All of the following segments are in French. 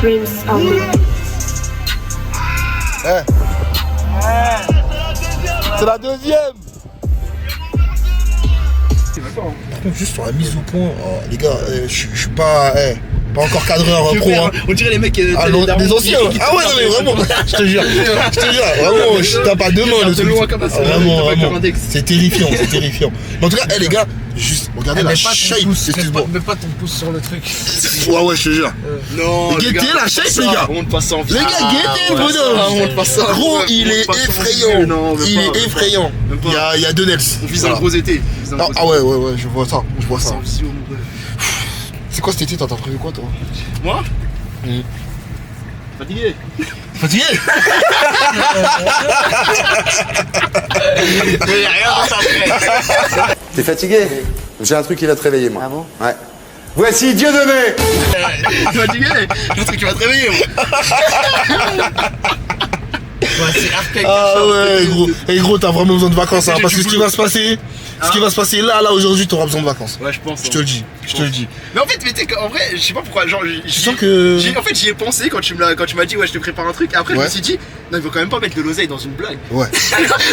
Dreams of C'est la deuxième. Par contre, juste sur la mise au point, les gars, je suis pas encore cadreur pro. Hein. On dirait les mecs des anciens. Ah ouais, non mais vraiment, je te jure, vraiment, je tape à deux mains le truc. Vraiment, c'est terrifiant. Mais en tout cas, les gars, juste regardez la shape, excuse-moi. Mets pas ton pouce sur le truc. Ouais, je te jure. Non, guettez la shape, les gars. On monte pas ça en Les gars, guettez le bonhomme. Gros, il est effrayant. Il est effrayant. Il y a deux Nels. On vise un gros été. Ah ouais, je vois ça. C'est quoi cet été, t'as prévu quoi toi? Moi Fatigué. Fatigué? Mais y'a rien dans ta tête. T'es fatigué? J'ai un truc qui va te réveiller, moi. Ah bon? Ouais. Voici Dieudonné. T'es fatigué? J'ai un truc qui va te réveiller, moi. C'est arcade. Ah ouais, gros. Et gros, t'as vraiment besoin de vacances, hein, parce que ce qui va se passer, là, aujourd'hui, t'auras besoin de vacances. Ouais, je pense. Je te le dis. Mais en fait, tu sais qu'en vrai, je sais pas pourquoi, genre, Je sens que. en fait, j'y ai pensé quand tu m'as dit, ouais, je te prépare un truc. Après, je me suis dit, non, il faut quand même pas mettre de l'oseille dans une blague. Ouais.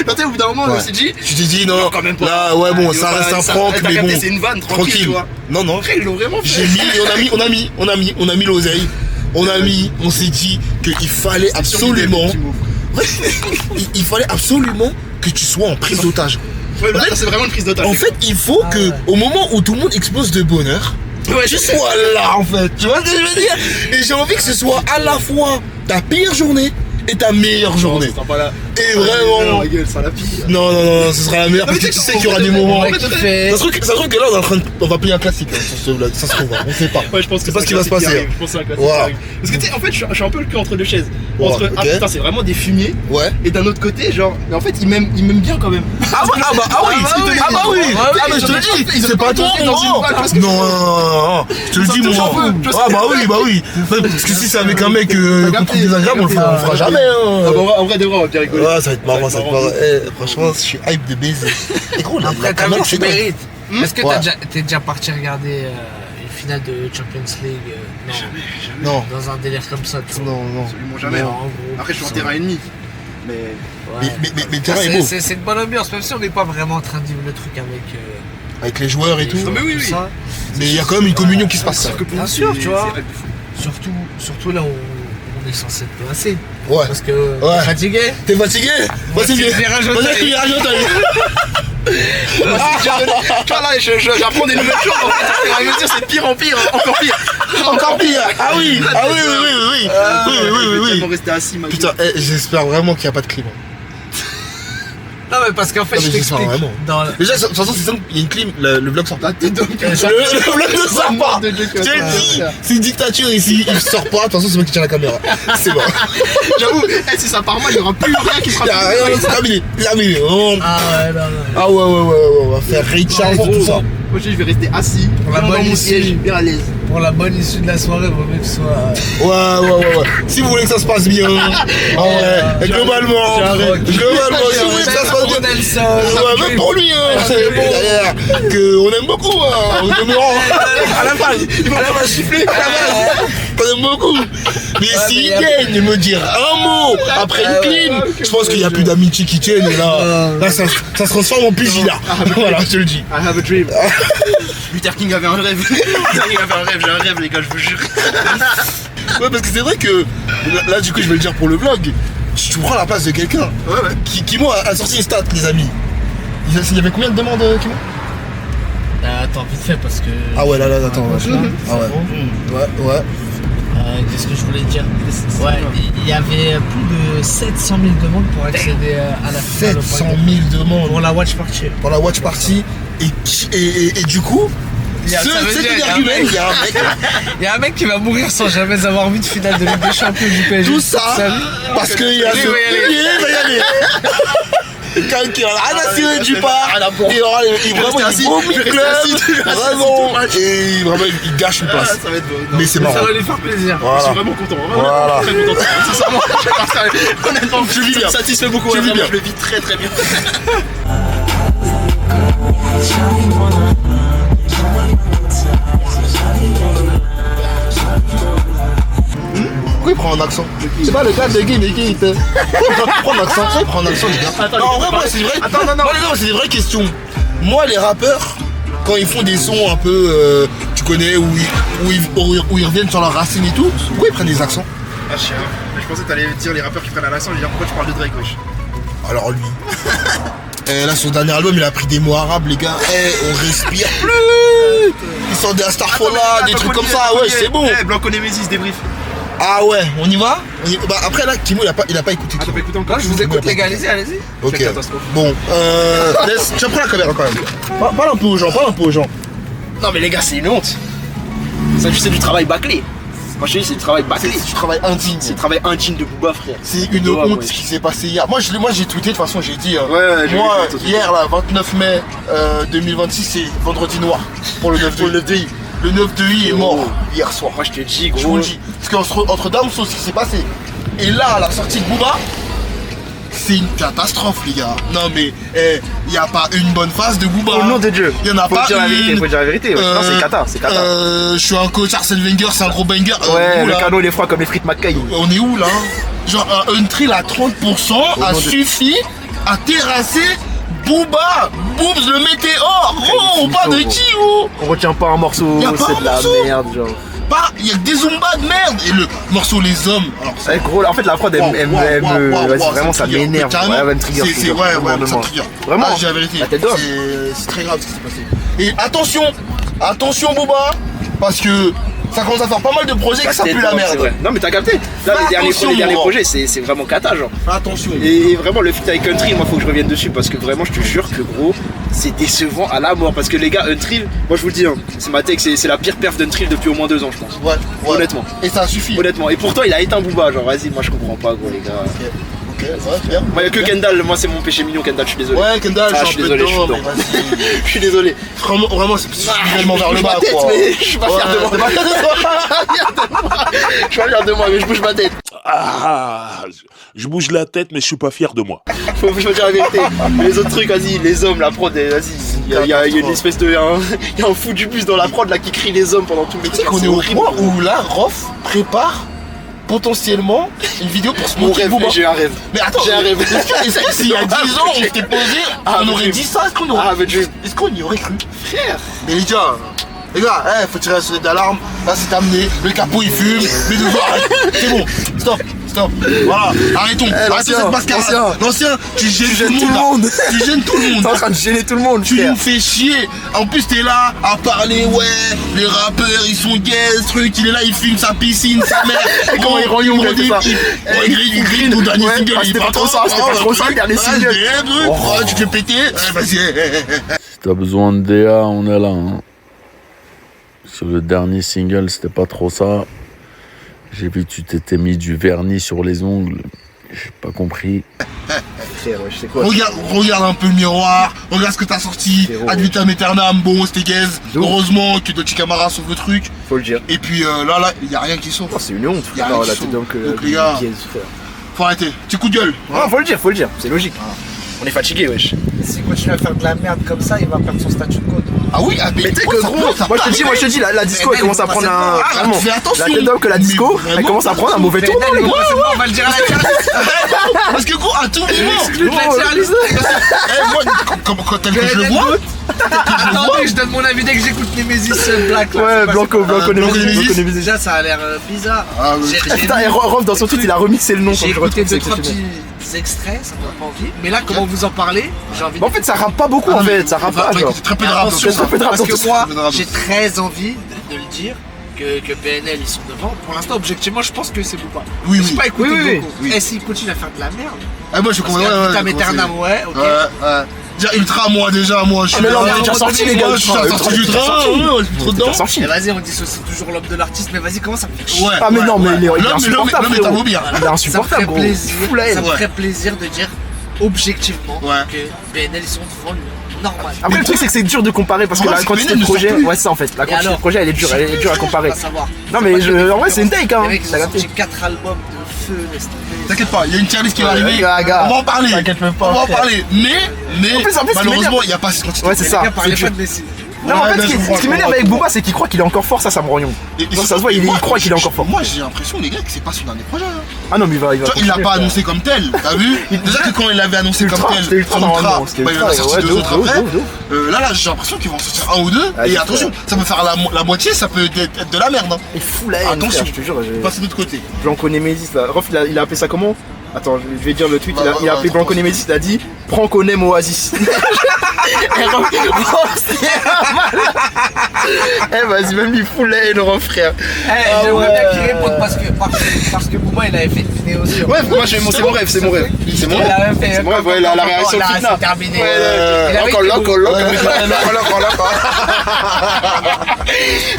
Non, tu sais, au bout d'un moment, je me suis dit. Tu t'es dit, non, quand même pas. là, ouais, bon, ça reste un prank, mais bon. C'est une vanne, tranquille, tu vois. Non. Après, ils l'ont vraiment fait. J'ai mis, on a mis l'oseille. On s'est dit qu'il fallait absolument. Il fallait absolument que tu sois en prise d'otage. Ouais, là, c'est vraiment une prise d'otage. En fait, il faut que, au moment où tout le monde explose de bonheur, tu sois là, en fait. Tu vois ce que je veux dire? Et j'ai envie que ce soit à la fois ta pire journée et ta meilleure journée. Et vraiment. Non, ce sera la meilleure parce que tu sais qu'il y aura des moments. Ça se trouve que là, on va payer un classique. Ça se trouve, on sait pas. Ouais, je pense que c'est pas ce qui va se passer. Je pense que c'est un classique. Parce que tu sais, en fait, je suis un peu le cul entre deux chaises. Entre, ah putain, c'est vraiment des fumiers. Ouais. Et d'un autre côté, genre, mais en fait, il m'aime bien quand même. Ah oui. Ah mais je te le dis, c'est pas toi, non. Non, je te le dis, moi. Ah bah oui. Parce que si c'est avec un mec qu'on trouve désagréable, on le fera jamais. En vrai, de vrai, on va bien rigoler. Ouais, ça va être marrant, franchement, je suis hype de baiser. Et gros, après, t'as vu, tu mérites. Est-ce que t'es déjà parti regarder une finale de Champions League? Jamais. Non. Dans un délire comme ça, tu vois. Non. Absolument jamais. Après, je suis en terrain ennemi. Mais le terrain est beau. C'est une bonne ambiance, même si on n'est pas vraiment en train de vivre le truc avec les joueurs et tout. Mais oui. Mais il y a quand même une communion qui se passe. Bien sûr, tu vois. Surtout là où on est censé te placer. Ouais. Parce que t'es fatigué. T'es fatigué? Vas-y, virage au taille. Tu vois là, j'apprends des nouvelles choses. En fait, on va me dire c'est de pire en pire, encore pire. Ah oui. On va rester assis, ma putain, j'espère vraiment qu'il n'y a pas de clim. Non mais parce qu'en fait je t'explique. Déjà de toute façon c'est simple, il y a une clim, le vlog sort pas. Le vlog ne sort pas. Je te dis, c'est une dictature ici, il sort pas, de toute façon c'est moi qui tiens la caméra. C'est bon. J'avoue, si ça part mal, il n'y aura plus rien qui sera. Il n'y a rien, c'est terminé. Ah ouais, on va faire Ray Charles et tout ça. Moi je vais rester assis, dans mon siège, bien à l'aise. Pour la bonne issue de la soirée, il vaut mieux que ce soit. Ouais. Si vous voulez que ça se passe bien, globalement, si vous voulez que ça se passe bien, même pour lui, derrière, qu'on aime beaucoup, on demeurant à la base, il va siffler, on aime beaucoup. Mais s'il gagne, me dire un mot après une clim, je pense qu'il n'y a plus d'amitié qui tienne, et là, ça se transforme en pugilat. Voilà, je te le dis. I have a dream. Luther King avait un rêve. J'ai un rêve les gars, je vous jure. Ouais, parce que c'est vrai que là du coup je vais le dire pour le vlog, si tu prends la place de quelqu'un qui moi a sorti une stat, les amis. Il y avait combien de demandes, Kimo? Attends, vite fait parce que. Ah ouais, là, attends. Ouais. Qu'est-ce que je voulais dire? Ouais, il y avait plus de 700 000 demandes pour accéder à la finale. 700 000 demandes pour la watch party. Pour la watch party. Et du coup, il y a un mec qui va mourir sans jamais avoir vu de finale de Ligue des Champions du PSG. Tout ça parce qu'il y a ce. Il va y aller. Quelqu'un qui a rien à cirer du part. Et vraiment, il vomit le club. Vraiment. Et vraiment, il gâche une place. Ça va être Mais c'est marrant. Ça va lui faire plaisir. Je suis vraiment content. Vraiment très content. Sincèrement, honnêtement, je vis bien. Ça me satisfait beaucoup. Je le vis très très bien. Pourquoi il prend un accent? C'est pas le gars de Guy, mais qui il prend un accent? Il prend un accent, les gars. Attends, Non, en vrai, moi, c'est vrai. Attends, non. Moi, les gars, c'est des vraies questions. Moi, les rappeurs, quand ils font des sons un peu, tu connais, où ils reviennent sur leurs racines et tout, pourquoi ils prennent des accents? Ah, chien. Je pensais que t'allais dire les rappeurs qui prennent un accent. Je vais dire pourquoi tu parles de Drake, wesh. Alors lui. Là, son dernier album, il a pris des mots arabes, les gars. On respire plus. Ils sont des Astaghfirullah, des trucs comme ça. Ouais, c'est bon. Blanco Nemesis, débrief. Ah ouais, on y va? Bah, après, là, Kimo, il a pas écouté. Ah, t'as pas écouté encore? Non, je vous écoute, les gars, allez-y. Ok. Bon, tu prends la caméra quand même. Parle un peu aux gens, Non, mais les gars, c'est une honte. Ça, c'est du travail bâclé. Moi, je te dis, c'est du travail bâclé. C'est du travail indigne. C'est du travail indigne de Booba, frère. C'est une honte ce qui s'est passé hier. Moi, j'ai tweeté, de toute façon, j'ai dit. Ouais, moi, hier, là, 29 mai 2026, c'est vendredi noir pour le 9 de I. Le 9 de I est mort hier soir. Moi, je te dis, gros. Je vous le dis. Parce qu'entre Damso, ce qui s'est passé, et là, la sortie de Booba, c'est une catastrophe, les gars. Non, mais il n'y a pas une bonne phase de Booba. Au nom de Dieu. Il n'y en a pas une. Faut dire la vérité. Non, c'est Kata. Je suis un coach Arsène Wenger, c'est un gros banger. Ouais, le cadeau, il est froid comme les frites McKay. On est où là? Genre, un trill à 30% a suffi à terrasser Booba. Boobs le météore. Oh, on parle de qui, oh? On retient pas un morceau, c'est de la merde, genre. Il y a que des Zumba de merde. Et le morceau Les Hommes. Alors, gros, en fait, la prod, vraiment, ça m'énerve. Ouais, ça me trigger. Ouais, ça me trigger. Vraiment, j'ai la vérité. C'est très grave ce qui s'est passé. Et attention, Booba, parce que ça commence à faire pas mal de projets que ça pue la merde. Non, mais t'as capté. Là, les derniers projets, c'est vraiment cata, genre. Attention. Et vraiment, le feat avec Country, moi, faut que je revienne dessus parce que vraiment, je te jure que, gros, c'est décevant à la mort. Parce que les gars, Untrill, moi, je vous le dis, hein, c'est ma tech, c'est la pire perf d'Untrill depuis au moins 2 ans, je pense. Ouais. Honnêtement. Et ça suffit. Honnêtement. Et pourtant, il a éteint Booba, genre, vas-y, moi, je comprends pas, gros, les gars. Ok, ça va, bien. Moi, y'a que Kendall, moi, c'est mon péché mignon, Kendall, je suis désolé. Ouais, Kendall, je suis désolé, je suis désolé. Vraiment, c'est vraiment vers le bas, quoi. Je suis pas fier de moi. Je suis pas fier de moi, mais je bouge ma tête. Ah, je bouge la tête, mais je suis pas fier de moi. Faut dire la vérité. Les autres trucs, vas-y, les hommes, la prod, vas-y. Il y a une espèce de. Il y a un fou du bus dans la prod là qui crie les hommes pendant tout le Tu sais qu'on est au point où là, Rof prépare potentiellement une vidéo pour se montrer. J'ai un rêve. Mais attends, j'ai un rêve. S'il y a 10 ans, on s'était posé, on aurait dit ça, est-ce qu'on y aurait cru? Frère. Mais les gars, faut tirer la sonnette d'alarme. Là, c'est terminé. Le capot, il fume. Les deux arrête. C'est bon. Stop. Voilà. Arrêtons cette mascarade. L'ancien, tu gênes tout le monde. Tu gênes tout le monde. T'es en train de gêner tout le monde. Tu nous fais chier. En plus, t'es là à parler. Ouais, les rappeurs, ils sont gays. Ce truc, il est là, il filme sa piscine, sa mère. Et comment il rend young comme ça? Il grille ton dernier single. C'était pas trop ça, le dernier single. Tu te fais péter. Vas-y. Si t'as besoin de DA, on est là. Hein. Sur le dernier single, c'était pas trop ça. J'ai vu que tu t'étais mis du vernis sur les ongles. J'ai pas compris. Frère, je sais quoi. Regarde un peu le miroir. Regarde ce que t'as sorti. Ad vitam aeternam. Bon, c'était gaze. Heureusement que Dolce Camara sauve le truc. Faut le dire. Et puis là, y a rien qui sauve. C'est une honte. Y a rien qui sauve. Donc les gars, faut arrêter. Petit coup de gueule. Non, faut le dire. C'est logique. On est fatigué, wesh. S'il continue à faire de la merde comme ça, il va perdre son statut de code. Ah oui, mais t'es que gros. Moi je te dis, la disco elle commence à prendre un. Vraiment. Fais attention. Que la disco elle commence à prendre un mauvais tour. On va le dire à la tier-list. Parce que gros, à tout moment. La tier-list. Moi, tel que je le vois. Attendez, je donne mon avis dès que j'écoute Nemesis Black. Ouais, Blanco Nemesis. Déjà, ça a l'air bizarre. Putain, et Rof dans son truc, il a remixé le nom. J'ai écouté 2-3 petits extraits, ça me donne pas envie. Mais là, comment vous en parlez, j'ai envie de. En fait, ça rappe pas beaucoup en fait. Ça rappe pas. C'est très peu de rap. Parce que moi, j'ai très envie de le dire. Que PNL ils sont devant. Pour l'instant, objectivement, je pense que c'est Booba. Oui. J'ai pas écouté beaucoup. Et s'il continue à faire de la merde. Ah, moi je comprends. Vitam aeternam, ouais, ok. Dire ultra, moi je suis. Mais là, on est déjà sorti, les gars. Je suis sorti du train, je suis trop dedans. Mais vas-y, on dissocie toujours l'homme de l'artiste, mais vas-y, comment ça me fait chier. Ah, mais non, mais il est insupportable. Mais t'as beau bien. Il est insupportable, gros. Ça me ferait plaisir de dire objectivement Ouais. que BNL ils sont devant lui. Normal. Après le truc c'est que c'est dur de comparer parce que Ouais, la c'est quantité PNL de ne sort projets, plus. ouais c'est ça en fait, la quantité alors de projets elle est dure à comparer. Pas savoir. Non mais en vrai c'est une take hein, Les mecs ils t'as ont capté. sorti 4 albums de feu, laisse tomber. T'inquiète pas, il y a une tier list qui va arriver. gars, On va en parler. t'inquiète même pas, On va en frère. parler. Mais En plus, ce qui malheureusement, m'énerve- il n'y a pas cette quantité. Ouais c'est ça. Les gars, parlez c'est pas dur. de Messi. Non en Ouais, fait ben, ce je qui comprends. m'énerve avec Booba c'est qu'il croit qu'il est encore fort, ça me rend young. Et Non, ça se voit, il croit qu'il est encore fort. Moi, j'ai l'impression, les gars, que c'est pas son dernier projet. Hein. Ah non mais il va Tu vois, il l'a continuer, pas frère. annoncé comme tel, t'as vu? Déjà que quand il l'avait annoncé comme Ultra, tel, c'était ultra son normalement, c'était bah, il en a ultra, sorti ouais, deux de autres ouf, après. de ouf. Là, j'ai l'impression qu'ils vont en sortir un ou deux. Ah, Et c'est attention, ça peut faire la moitié, ça peut être de la merde. Hein. Il fout la haine, Attention. frère, je te jure. Passer de l'autre côté. Blanco Nemesis là. Rof, il a appelé ça comment? Attends, je vais dire le tweet. Il a appelé Blanco Nemesis, il a dit prends qu'on aime Oasis. Eh, Rof, c'est un malade. Eh vas-y, même lui fout la haine, Rof, frère. J'aimerais bien qu'il réponde parce que pour moi il avait fait une vidéo sur. Ouais, moi, c'est mon rêve, c'est mon rêve. C'est mon Il rêve. avait fait. C'est mon rêve, ouais, la réaction Fitna. C'est terminé. Encore là.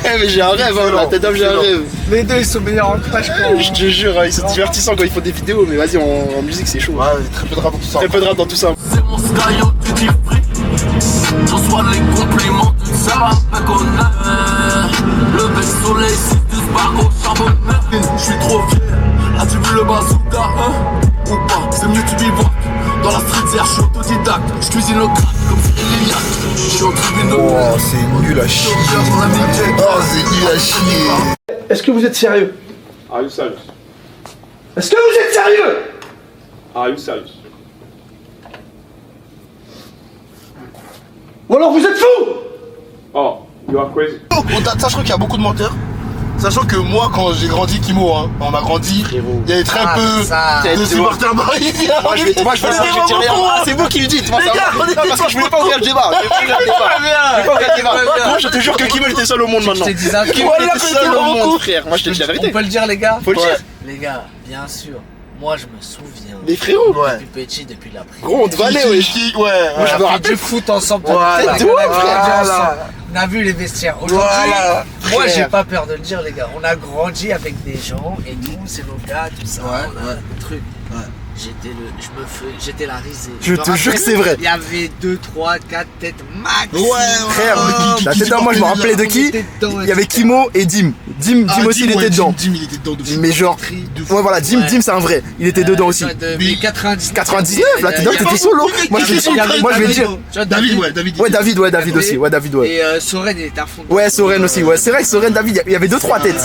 Eh, mais j'ai un rêve, hein, la tête d'homme, j'ai un rêve. Les deux ils sont meilleurs en crash quand. Je te jure, ils sont divertissants quand ils font des vidéos, mais vas-y, en musique c'est chaud. Ouais, très peu de rap dans tout ça. Très peu de rap dans tout ça. C'est mon skyot du deep free. Je reçois les compliments du Sarah McConnell. Le bec soleil, c'est du spark au charbon. Je suis trop fier. As-tu vu le bazooka, hein? Ou pas? C'est mieux tu bivouac. Dans la street, je suis autodidacte. Je cuisine le crack comme Cyril Lignac. Je suis au tribune de Oh, c'est nul à chier. Oh, c'est nul à chier. Est-ce que vous êtes sérieux? Are you serious? Est-ce que vous êtes sérieux? Are you serious? Ou alors vous êtes fous? Oh, you are crazy. Sachant qu'il y a beaucoup de menteurs. Sachant que moi, quand j'ai grandi, Kimo, hein, on a grandi, il y avait très peu de supporters parisiens. Moi je vais dire rien. Ah, c'est vous qui le dites, moi ça va. Parce que je voulais pas ouvrir le débat. Moi je te jure que Kimo était seul au monde maintenant. Je te dis ça. Kimo était seul au monde, frère. Moi je te dis la On vérité. peut le dire les gars. Faut le dire. Les gars, bien sûr. Moi je me souviens. Les frérots. Depuis petit, depuis la primaire. Gros, on te valait, ouais. Ouais, Moi je me On a fait rappelle. du foot ensemble. Voilà. T'as vu, on a grandi Voilà. ensemble. On a vu les vestiaires. Aujourd'hui, Voilà. moi j'ai Frère. pas peur de le dire les gars. On a grandi avec des gens et tout, c'est nos gars, tout ça. Ouais, on a ouais. un truc. Ouais. J'étais la risée. Je me te jure rappelle, que c'est vrai. Il y avait 2, 3, 4 têtes max. Frère, la tête d'homme, moi je me rappelais de qui? Il y avait Kimo et Dim. Dim aussi il était dedans. Dim, il était dedans de fou. Mais genre, ouais voilà, Dim c'est un vrai. Il était dedans aussi. Mais 99. 99 là, t'es dedans, t'étais solo. Moi je vais dire. David, Ouais, David aussi. Ouais, David, ouais. Et Soren il était à fond. Ouais, Soren aussi. Ouais, c'est vrai que Soren, David, il y avait 2-3 têtes.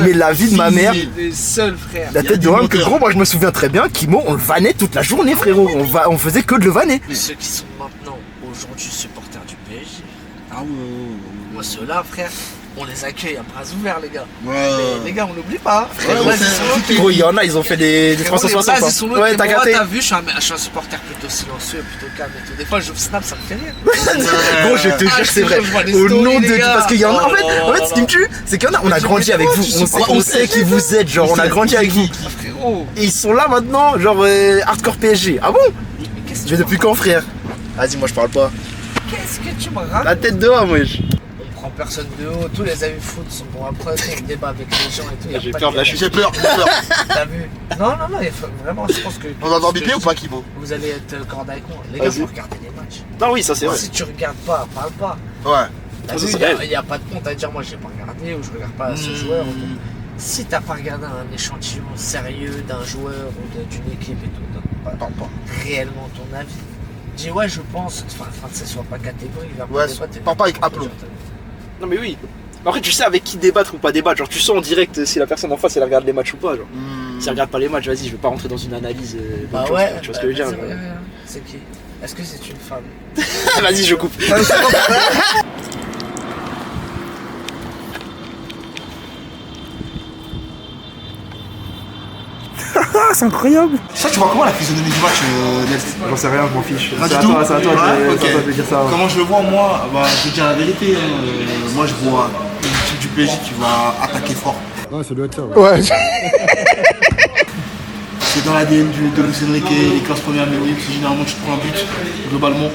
Mais la vie de ma mère, Les seuls frères. la tête de homme que gros, moi je me souviens très bien, Kimo, on le vannait toute la journée, frérot. On faisait que de le vanner. Mais ceux qui sont maintenant, aujourd'hui, supporters du PSG. Ah ouais. Moi, ceux-là, frère, on les accueille à bras ouverts, les gars. Ouais. Mais les gars, on n'oublie pas. Ouais, Là, ouais, ils sont là, Gros, il y en a, ils ont fait des frérot, les 360. Blazes, ils sont là, Ouais, et t'as moi, capté. T'as vu, je suis un supporter plutôt silencieux, plutôt calme et tout. Des fois, je snap, ça me fait rire. Gros, je te jure que c'est vrai. je vois les Au stories, nom de les Dieu, gars. parce qu'il y en a. En Oh là fait, ce qui me tue, c'est qu'il y en a. On a grandi avec vous. On sait qui vous êtes. Genre, on a grandi avec vous. Frérot, Et ils sont là maintenant, genre hardcore PSG. Ah bon? mais qu'est-ce que Mais depuis quand, frère? Vas-y, moi je parle pas. qu'est-ce que tu me racontes? La tête de homme, wesh. On prend personne de haut, tous les amis foot sont bons après, on débat avec les gens et tout. y a J'ai pas peur de la chute. J'ai peur. T'as vu? Non, vraiment, je pense que. On va avoir bipé ou pas, Kimo? Vous allez être corde avec moi. Les gars, faut regarder les matchs. Non, oui, ça c'est vrai. Si tu regardes pas, parle pas. Ouais. T'as Ça, vu, c'est il vrai. n'y a pas de honte à dire moi j'ai pas regardé ou je regarde pas ce joueur. ou tout. Si t'as pas regardé un échantillon sérieux d'un joueur ou d'une équipe et tout, donne pas réellement ton avis. Dis ouais je pense, enfin c'est soit pas catégorique, vers Ouais, parle pas avec aplomb. Non, mais oui. Après, tu sais avec qui débattre ou pas débattre. Genre, tu sens en direct si la personne en face elle regarde les matchs ou pas. Genre, si elle regarde pas les matchs, vas-y, je vais pas rentrer dans une analyse. Bah d'autre chose, ouais, tu vois ce que je veux dire. c'est qui? Est-ce que c'est une femme? Vas-y, je coupe. Ah, c'est incroyable. Ça, tu vois comment la physionomie du match, Nels? J'en sais rien, je m'en fiche. Pas C'est du à tout. toi, c'est à toi Ouais, ok. de dire ça. Comment je le vois, moi? Bah, je vais te dire la vérité. Moi, je vois une équipe du PSG qui va attaquer fort. Ouais, ça doit être ça. Ouais. C'est dans l'ADN de Luis Enrique, les classes premières, mais oui, parce que généralement tu te prends un but, globalement.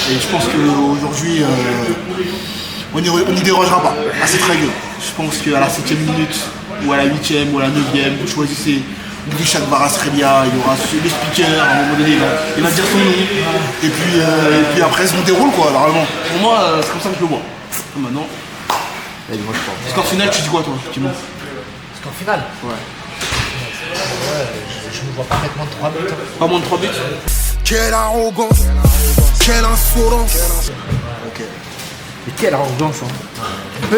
Et je pense qu'aujourd'hui, on n'y dérogera pas à cette règle. Je pense qu'à la 7ème minute, ou à la 8ème, ou à la 9ème, vous choisissez Richard Barastrelia, il y aura le speaker, à un moment donné, il va dire ton nom. Et puis après, on déroule quoi, normalement. Pour moi, c'est comme ça que je le vois. Maintenant. Allez, moi je crois. Score final, tu dis quoi toi, Timon? Score final? Ouais. Je ne vois pas mettre moins de 3 buts. Pas moins de 3 buts? Quelle arrogance, quelle insolence. Ok. Mais quelle arrogance, hein.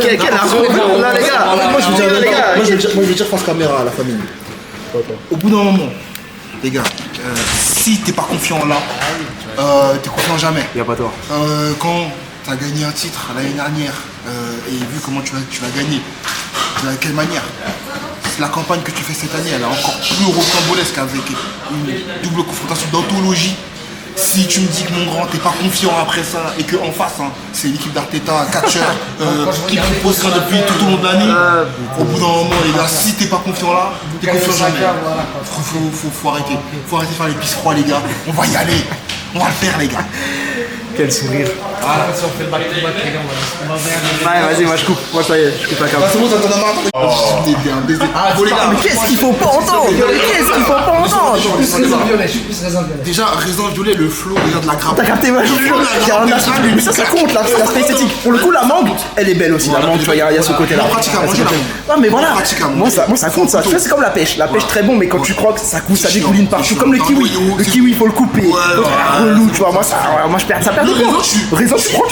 Quelle arrogance, là, les gars. Moi je veux dire face caméra à la famille. Au bout d'un moment, les gars, si t'es pas confiant là, t'es confiant jamais. Y'a pas tort. Quand t'as gagné un titre l'année dernière et vu comment tu vas gagner, de quelle manière, la campagne que tu fais cette année, elle est encore plus rocambolesque avec une double confrontation d'anthologie. Si tu me dis que mon grand, t'es pas confiant après ça et qu'en face, hein, c'est l'équipe d'Arteta, catcher, qui propose ça depuis tout au long de l'année, au bout d'un moment, les gars, si t'es pas confiant là, t'es confiant jamais. Faut arrêter. Faut arrêter de faire les pisses froids, les gars. On va y aller. On va le faire, les gars. Quel sourire. Ah, si on fait le back-to-back, les gars, on va faire. Ouais, vas-y, moi je coupe. Moi ça y est, je coupe la carte. C'est bon, t'en as marre. Bon les gars, mais qu'est-ce qu'il faut pas entendre? Qu'est-ce qu'il faut pas entendre? Je suis plus raisin violet. Déjà, raisin violet, le flow, déjà de la grappe. T'as capté, moi je vous jure, il y a un aspect, mais ça compte, l'aspect esthétique. Pour le coup, la mangue, elle est belle aussi, la mangue, tu vois, il y a ce côté-là. Pratique à manger, là. Ouais, mais voilà, Pratique à moi manger. ça compte ça. Tu vois, c'est comme la pêche. La pêche très bon, mais quand tu croques, ça coule, ça dégouline partout. Comme le kiwi. Le kiwi, il faut le couper. Relou, tu vois, moi je perds, ça perd du temps. Raison, tu prends,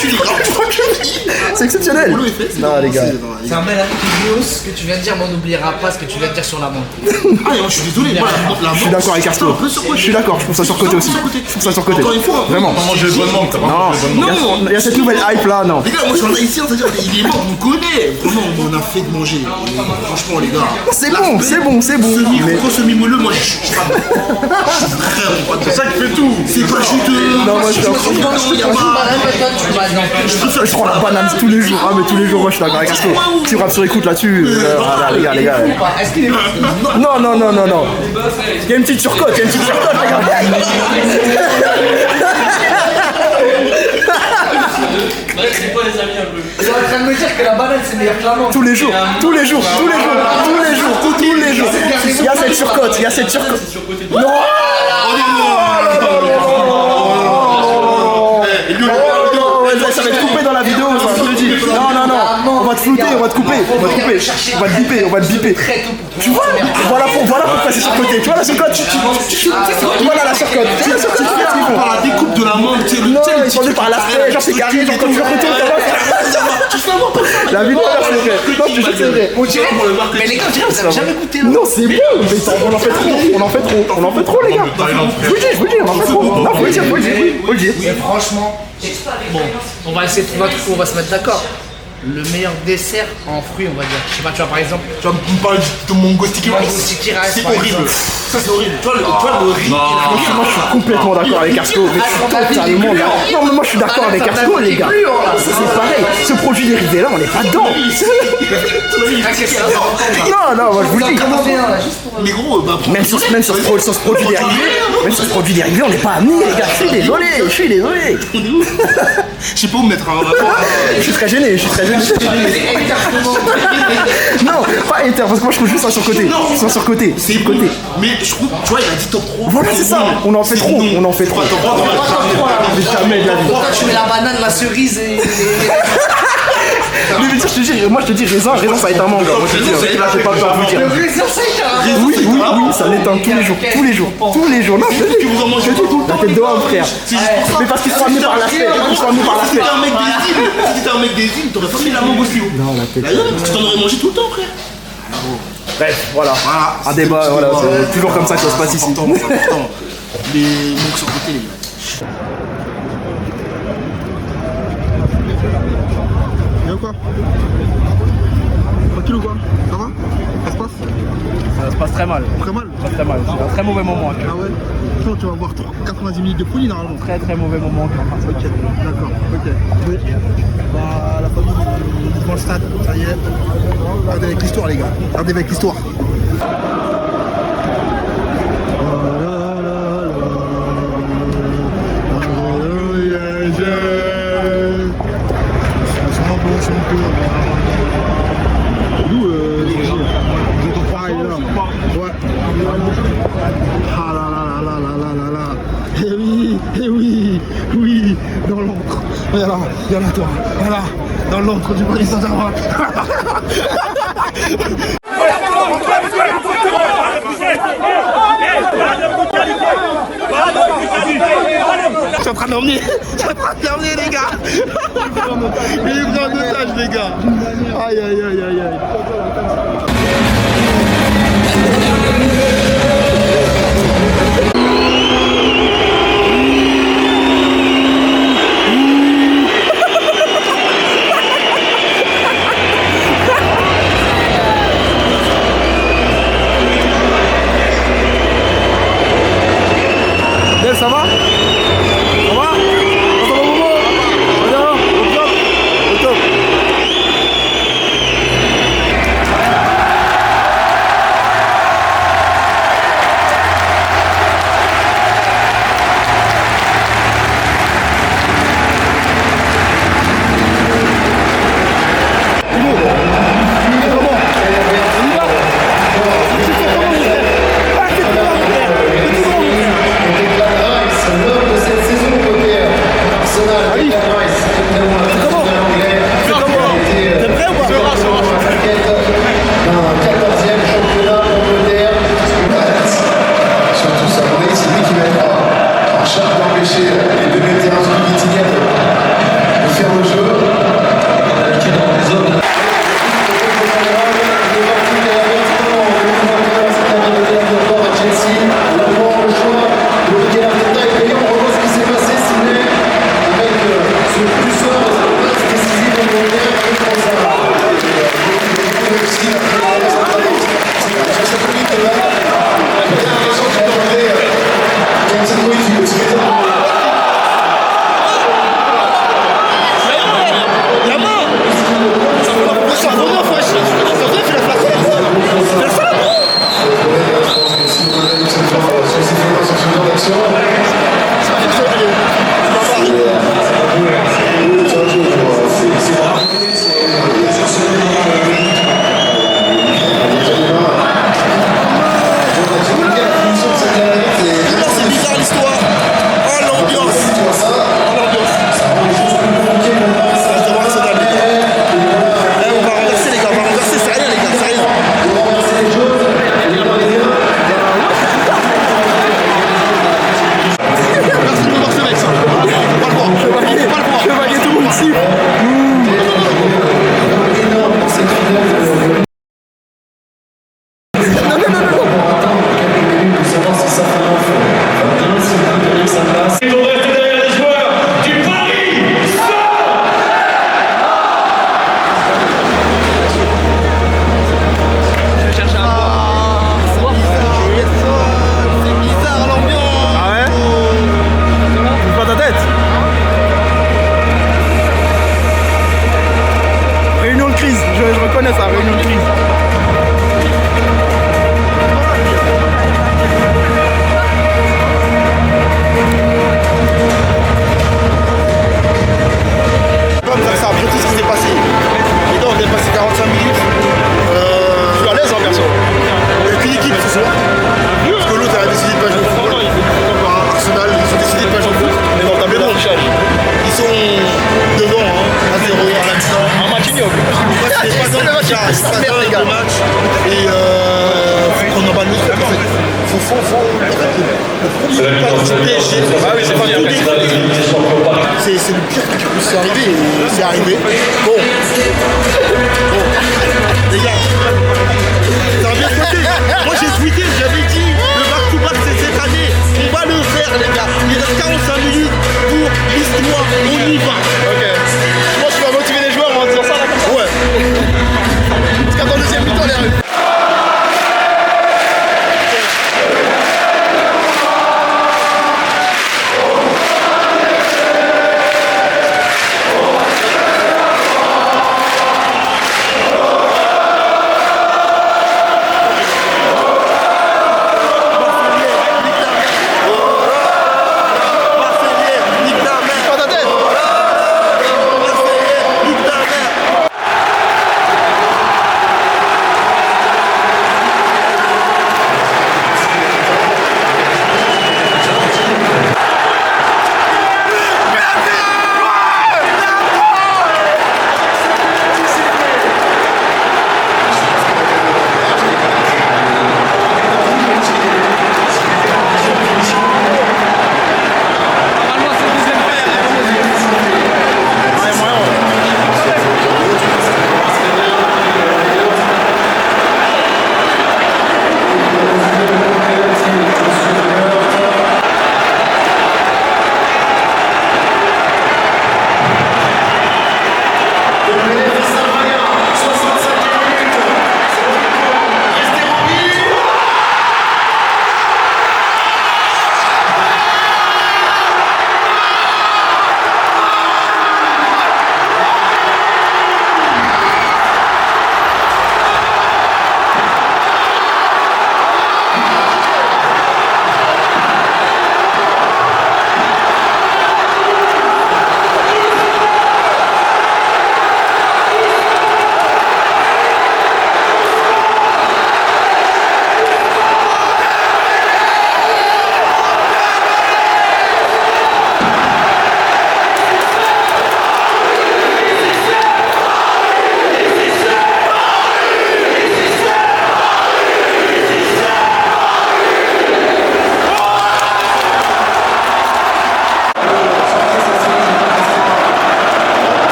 c'est exceptionnel. Non, les gars. C'est un bel Akibios, ce que tu viens de dire, mais on n'oubliera pas ce que tu viens de dire sur la montre. Ah, moi, je suis désolé. Moi, la Je suis d'accord avec Arsto. Je suis d'accord, je trouve ça surcoté aussi. Je trouve ça surcoté. Encore une fois. Vraiment. Non, il y a cette nouvelle hype là, non. Les gars, moi je suis en haïtien, c'est-à-dire il est mort, on connaît. Vraiment, on a fait de manger. Et franchement, les gars. C'est bon, c'est bon, c'est bon. Semi-moelleux, moi je suis pas bon. Je suis vraiment pas bon. C'est ça qui fait tout. C'est pas juste. Non, moi je suis je prends la banane tous les jours, mais tous les jours, moi je suis d'accord avec Arsto. Tu rappes sur écoute là-dessus. Les gars. Est-ce qu'il est Non. Il y a une petite surcote, les gars. Tu es en train de me dire que la banane c'est meilleur que la menthe. Tous les jours. Il y a cette surcote, Non. Ça va être coupé dans la vidéo, ça, je te le dis. Non, on va te flouter, on va te couper, on va te biper. Tu vois, voilà pourquoi c'est surcoté. Tu vois la surcote, voilà la surcote. Par la découpe de la menthe, tu sais, Non, ils sont venus par l'aspect, genre c'est carré, genre quand tu le retournes, la vidéo, c'est vrai. Non, je te jure, c'est vrai. Mais les gars, je dirais, vous avez jamais goûté là. Non, c'est bon, mais on en fait trop, les gars. Je vous dis, on en fait trop. Non, faut le dire. Mais franchement, bon, on va essayer de trouver un truc où on va se mettre d'accord. Le meilleur dessert en fruits, on va dire. Je sais pas, tu vois, par exemple, Tu vas me parler de mon gostiki rice. Gostiki rice, C'est par horrible. exemple. Ça, c'est horrible. Tu vois, le riz. Franchement, je suis complètement d'accord avec Arsto, mais totalement là. Non, mais moi je suis d'accord avec Arsto, les gars. C'est pareil, ce produit dérivé là, on n'est pas dedans. Non, moi je vous le dis. Mais gros, bah, Même sur ce produit dérivé, on n'est pas amis, les gars. Je suis désolé. je sais pas où me mettre un rapport. Je suis très gêné. Non, pas inter, parce que moi je trouve juste ça sur côté. C'est sur côté. C'est côté. Mais je trouve, tu vois, il a dit top 3. Voilà, c'est ça. On en fait trop. Mais jamais de la vie. Pourquoi tu mets la banane, la cerise et. Mais je te dis, raisin, ça va être un mangue. Moi je te dis, là j'ai pas besoin de vous dire. Oui, ça l'éteint tous les jours. Non, je te dis, la tête de homme, frère. Mais parce qu'ils sont amenés par l'aspect. Si t'étais un mec des îles, t'aurais pas mis la mangue aussi haut. Non, la tête. Parce que t'en aurais mangé tout le temps, frère. Bref, voilà. Un débat, voilà, c'est toujours comme ça que ça se passe ici. C'est important. Les mangues sur le côté, les gars. Y'a quoi? Tranquille ou quoi? Ça va? Ça se passe? Ça se passe très mal. Très mal? C'est un très mauvais moment. Ah ouais? Je pense que tu vas avoir 90 minutes de folie normalement. Très mauvais moment. Ok, d'accord, ok. Oui. Bah, la famille, ils vont le stade, ça y est. Regardez avec l'histoire, les gars. Regardez avec l'histoire. Nous, vous êtes en pareil là. Ouais. oui, dans l'antre. Regarde là, toi. Voilà, dans l'antre du Paris Saint-Germain. Je suis en train de l'emmener, les gars. Il est pris en otage, les gars. Aïe. Ça va? Ça va? Ça va, Momo? Regarde, au top. C'est le pire qui puisse arriver et c'est arrivé. Bon, les gars, ça a bien côté. Moi j'ai tweeté, j'avais dit le back-to-back c'est cette année. On va le faire, les gars. Il reste 45 minutes pour l'histoire. On y va. Ok. Je pense que tu vas motiver les joueurs en disant ça là comme ça. Ouais. Parce qu'à dans le deuxième mi-temps, les arrive.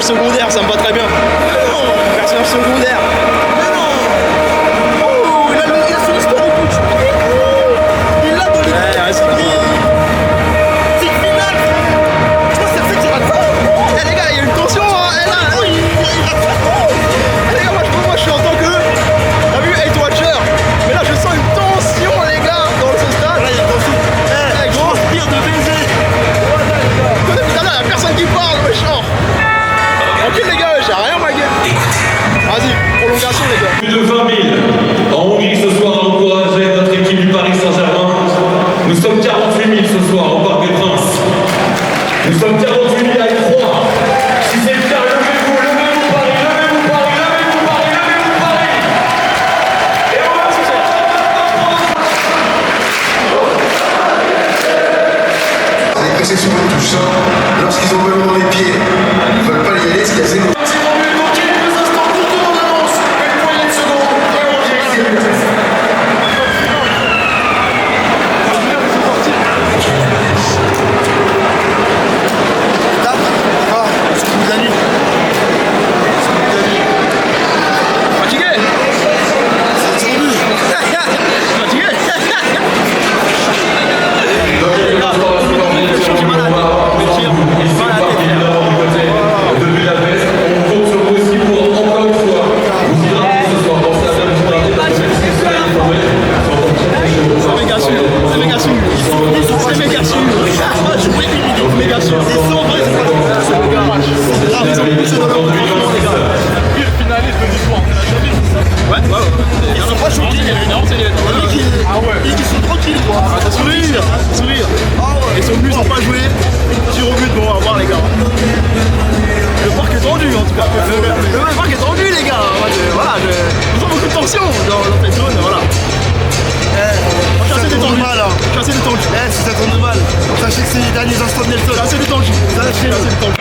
secondaire, ça me va très bien. Personnage secondaire. Oh, il a son histoire au bout. Il l'a dans les. Ouais, c'est une finale. Je pense que c'est qui rate ça. Eh les gars, il y a une tension, hein. Eh là, il rate ça. Eh les gars, moi je suis en tant que. T'as vu, hate watcher. Mais là, je sens une tension, les gars, dans ce stade. Là, il y a une tension. Eh, gros, pire de baiser. Putain, là, y'a personne qui parle, wesh. Ok, les gars, j'ai rien, ma gueule. Vas-y, prolongation, les gars. Plus de 20 000 en Hongrie ce soir à encourager notre équipe du Paris Saint-Germain. Nous sommes 48 000 ce soir au Parc des Princes. Nous sommes 48 000 à y croire. Si c'est le cas, levez-vous Paris, levez-vous Paris, levez-vous Paris, levez-vous Paris. Et on va se faire. Les pressés sur le touche, lorsqu'ils ont vraiment dans les pieds, ils veulent pas y aller, ce qu'il y a zéro. Et son but, ils ont pas joué. Tir au but, bon, on va voir, les gars. Le parc est tendu, en tout cas. Le parc est tendu, les gars. Voilà, je sens beaucoup de tension dans cette zone, voilà. Je suis assez détendu. Je suis assez détendu. Si ça tourne mal, sachez que c'est les derniers instants de Nelson. Je suis assez détendu. Je suis assez détendu.